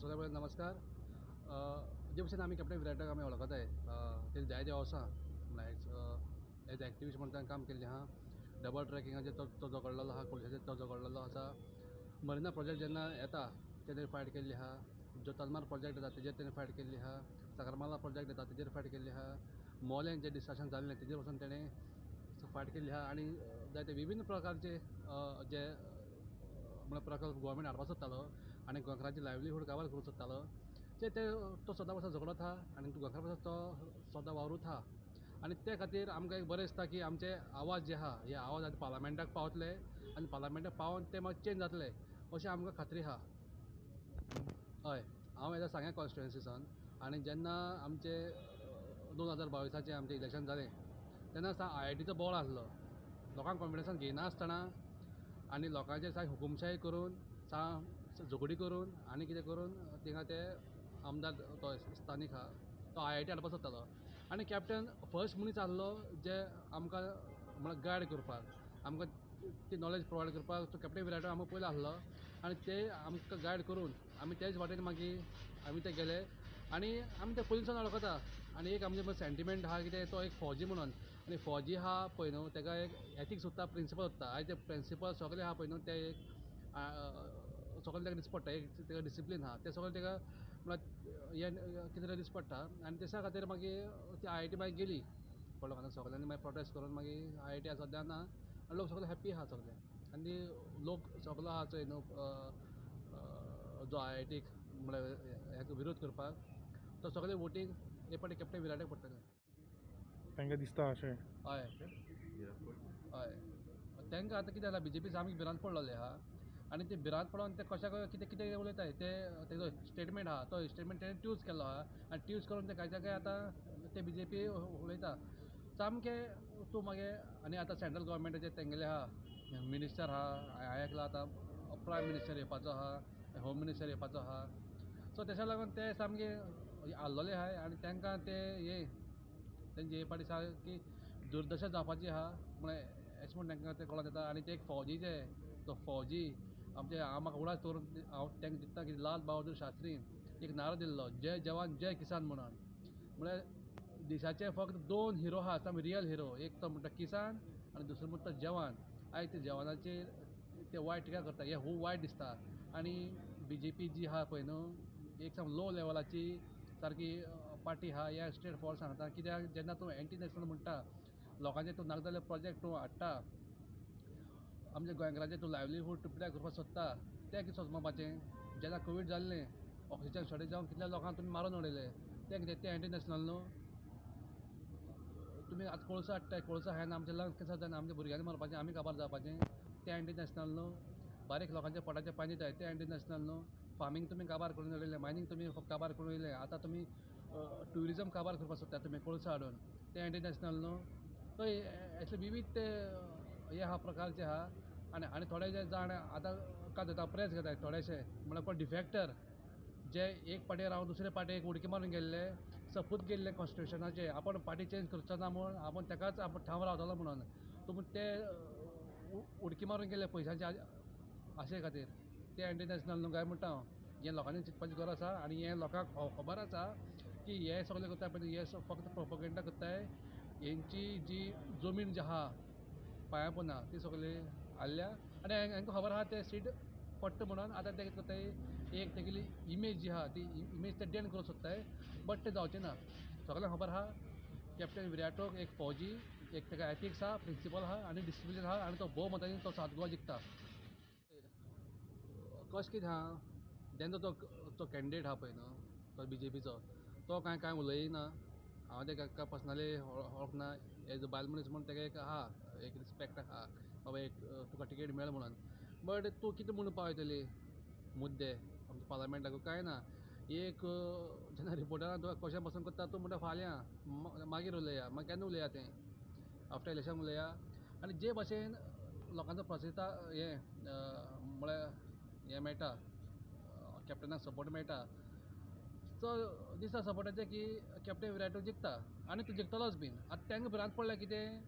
सगळ्या वेळेस नमस्कार. जे भशेन आमी कॅप्टन विराटाक आमी वळखताय, तेणी जायते वर्सां म्हळ्यार एज एक्टिविस्ट म्हणून काम केल्लें आहा. डबल ट्रॅकिंगाचेर तो झगडलेलो आहा, कोळशाचेर तो झगडलेलो आसा. मरिना प्रोजेक्ट जेन्ना येता तेणें फायट केल्ली आहा. जो तलमार प्रोजेक्ट येता तेजेर तेणें फायट केल्ली आहा. सागरमाला प्रोजेक्ट येता तेजेर फायट केल्ली आहा. मोलें जें डिस्कशन जाल्लें तेजेर वचून तेणें फायट केल्ली आहा. आनी जायते विभिन्न प्रकारचे जे म्हळ्यार प्रकल्प गोवोरमेंट हाडपाक सोदतालो आनी गोंयकारांची लायव्हलीहूड काबार करूंक सोदतालो ते तो सदां पासून झगडत आहा आनी गोंयकारा पासून तो सदां वावरूत आहा. आनी ते खातीर आमकां एक बरें दिसता की आमचे आवाज जे आहा हे आवाज आतां पार्लमेंटाक पावतले आनी पार्लमेंटाक पावोन ते मागीर चेंज जातले अशी आमकां खात्री आहा. हय, हांव येता सांग्या कॉन्स्टिट्युएन्सीसान आनी जेन्ना आमचे 2022 आमचें इलेक्शन जालें तेन्ना IITचो बोर्ड आसलो. लोकांक कॉन्फिडन्सान घेयनासतना आनी लोकांचेर सारकी हुकुमशाही करून झगडी करून आनी कितें करून थिंगा ते आमदार तो स्थानीक आहा तो IIT हाडपाक सोदतालो आनी कॅप्टन फर्स्ट मनीस आसलो जे आमकां म्हळ्यार गायड करपाक आमकां ती नॉलेज प्रोवायड करपाक तो कॅप्टन विराटो आमकां पयलो आसलो आनी ते आमकां गायड करून आमी तेच वाटेन मागीर आमी ते गेले आनी आमी ते पयलींसान वळखता. आनी एक आमचे सेंटिमेंट आहा कितें तो एक फौजी म्हणून आनी फौजी आहा पळय न्हू तेका एक एथिक्स उरता, प्रिंसिपल उरता. आयज ते प्रिंसिपल सगळे आहा पळय न्हू ते एक सगळें तेका दिसता पडटा एक तेका डिसिप्लीन आहा तें सगळें तेका म्हळ्यार हें कितें तरी दिसता पडटा आनी त्या खातीर मागीर ती IIT मागीर गेली कळ्ळो म्हाका. सगळ्यांनी मागीर प्रोटेस्ट करून मागीर IIT सद्या ना आनी लोक सगळे हॅप्पी आहा सगळे. आनी लोक सगळो आहा चोय न्हू जो IITक म्हळ्यार हेका विरोध करपाक तो सगळे वोटींग हे पाटी कॅप्टन विराटाक पडटलें तांकां दिसता अशें. हय हय तांकां आतां कितें जालां BJP सामकी भिरांत पडलेली आहा आनी ते भिरांत पडोन ते कशाक कितें कितें उलयताय ते तेजो स्टेटमेंट आहा तो स्टेटमेंट तेणें ट्यूज केल्लो आहा आनी ट्यूज करून ते कांय आतां ते BJP उलयता सामकें. तूं मागीर आनी आतां सेंट्रल गव्हर्मेंटाचे तेंगेले आहा मिनिस्टर आहा हांवें आयकलां आतां प्रायम मिनिस्टर येवपाचो आहा, होम मिनिस्टर येवपाचो आहा. सो तेच्या लागून ते सामके आल्लोले आहाय आनी तांकां ते तेंची हे पाटी सारकी दुर्दशा जावपाची आहा म्हळ्यार अशें म्हूण तांकां ते कळोन येता. आनी ते एक फौजी तो फौजी आमचे हांव म्हाका उडास दवरून हांव तांकां दिता की लाल बहादूर शास्त्री एक नारो दिल्लो जय जवान जय किसान म्हणून. म्हळ्यार देशाचे फक्त 2 हिरो आहा सामके रियल हिरो. एक तो म्हणटा किसान आनी दुसरो म्हणटा जवान. आयज ते जवानाचेर ते वायट टिका करता हें खूब वायट दिसता. आनी BJP जी आहा पळय न्हू एक लो लेवलाची सारकी पार्टी आहा हें स्ट्रेट फॉरवर्ड सांगता. कित्याक जेन्ना तूं एंटी नॅशनल म्हणटा लोकांचे तूं नाका जाल्ले प्रोजेक्ट तूं हाडटा आमच्या गोंयकारांचें तूं लायव्हलीहूड पिड्ड्यार करपाक सोदता तें कितें सोजमोवपाचें. जेन्ना कोवीड जाल्लें ऑक्सिजन शॉर्टेज जावन कितल्या लोकांक तुमी मारून उडयले तें कितें तें एंटी नॅशनल न्हू. तुमी आतां कोळसो हाडटाय कोळसो खायन आमचें लंग्स कॅन्सर जावन आमच्या भुरग्यांनी मरपाचें आमी काबार जावपाचें तें एंटी नॅशनल न्हू. बारीक लोकांच्या पोटाचें पाणी दिताय तें एंटी नॅशनल न्हू. फार्मींग तुमी काबार करून उडयलें, मायनींग तुमी काबार करून उडयलें. आतां तुमी ट्युरिजम काबार करपाक सोदता तुमी कोळसो हाडून तें एंटी नॅशनल न्हू. सो असले विविध ते हे आहा प्रकारचे आहा. आनी थोडे जे जाण आतां काय जाता प्रेस घेताय थोडेशे म्हळ्यार कोण डिफेक्टर जे एक पाटेर रावन दुसरे पाटेक उडकी मारून गेल्ले सपूत गेल्ले कॉन्स्टिट्युशनाचे आपण पार्टी चेंज करचो ना म्हूण आपण तेकाच आपण ठाम रावतलो म्हणून तुमी ते उडकी मारून गेले पयशांचे आशे खातीर ते एंटी नॅशनल न्हू काय म्हणटा हांव. हें लोकांनी चिंतपाची गरज आसा आनी हें लोकांक खबर आसा की हे सगळें करता पळय हे फक्त प्रोपोगंडा करताय. हेंची जी जमीन जी आहा पांया पोंदा ती सगळी हाल्ल्या आनी हांकां खबर आहा ते सीट पडटा म्हणून आतां ते कितें करताय एक तेगेली इमेज जी आहा ती इमेज ते डेन करूंक सोदताय बट ते जावचें ना. सगळ्यांक खबर आहा कॅप्टन विराटोक एक फौजी एक तेका एथिक्स आहा, प्रिंसिपल आहा आनी डिसिप्लीन आहा आनी तो भोवमतांनी तो 7 गोवा जिखता. कशें कितें आहा जेन्ना तो कॅन्डिडेट आहा पळय न्हू तो BJPचो तो कांय उलयना. हांव तेका पर्सनली वळखना एज अ बायल मनीस म्हूण तेका एक आहा एक रिस्पेक्ट आहा बाबा एक तुका टिकेट मेळ म्हणून. बट तूं कितें म्हणून पावयतली मुद्दे आमच्या पार्लमेंटाक कांय ना. एक जेन्ना रिपोर्टरान तुका क्वेश्चन पासून करता तूं म्हणटा फाल्यां मागीर उलया मागीर केन्ना उलया तें आफ्टर इलेक्शन उलया. आनी जे भाशेन लोकांचो प्रतिसाद हें म्हळ्यार हें मेळटा कॅप्टनाक सपोर्ट मेळटा सो दिसता सपोर्टाचे की कॅप्टन विराटो जिखता आनी तो जिखतलोच बीन. आतां तांकां भिरांत पडल्या कितें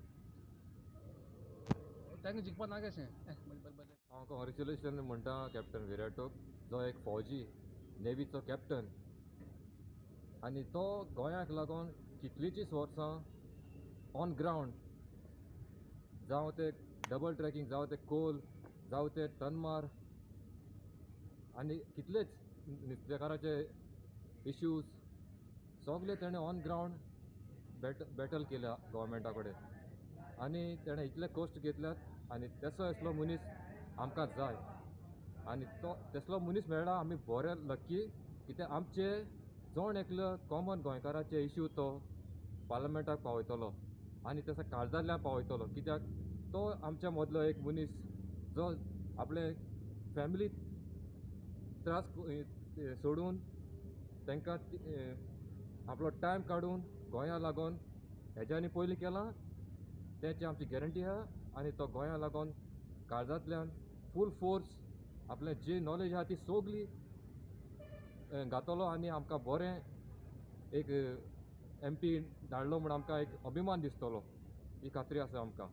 तांकां जिखपा ना कशें हांव कॉंग्रेच्युलेशन म्हणटा कॅप्टन विराटोक जो एक फौजी नेवीचो कॅप्टन आनी तो गोंयाक लागून कितलींशींच वर्सां ऑन ग्रावंड जावं ते डबल ट्रॅकिंग जावं ते कोल जावं ते टनमार आनी कितलेच नुस्तेकाराचे इश्यूज सगळे तेणें ऑन ग्रावंड बॅटल केल्या गोवोरमेंटा कडेन आनी तेणें इतले कश्ट घेतल्यात आनी तसो असलो मनीस आमकां जाय आनी तो तसलो मनीस मेळ्ळा आमी बरे लक्की कित्याक आमचे जोण एकलो कॉमन गोंयकाराचे इश्यू तो पार्लमेंटाक पावयतलो आनी तसो काळजांतल्यान पावयतलो कित्याक तो आमच्या मदलो एक मनीस जो आपले फॅमिली त्रास सोडून तांकां आपलो टायम काडून गोंया लागून हेज्यांनी पयलीं केलां तेची आमची गॅरंटी आहा आनी तो गोंया लागून काळजांतल्यान फूल फोर्स आपलें जी नॉलेज आहा ती सगली घातलो आनी आमकां बरें एक MP धाडलो म्हूण आमकां एक अभिमान दिसतलो ही खात्री आसा आमकां.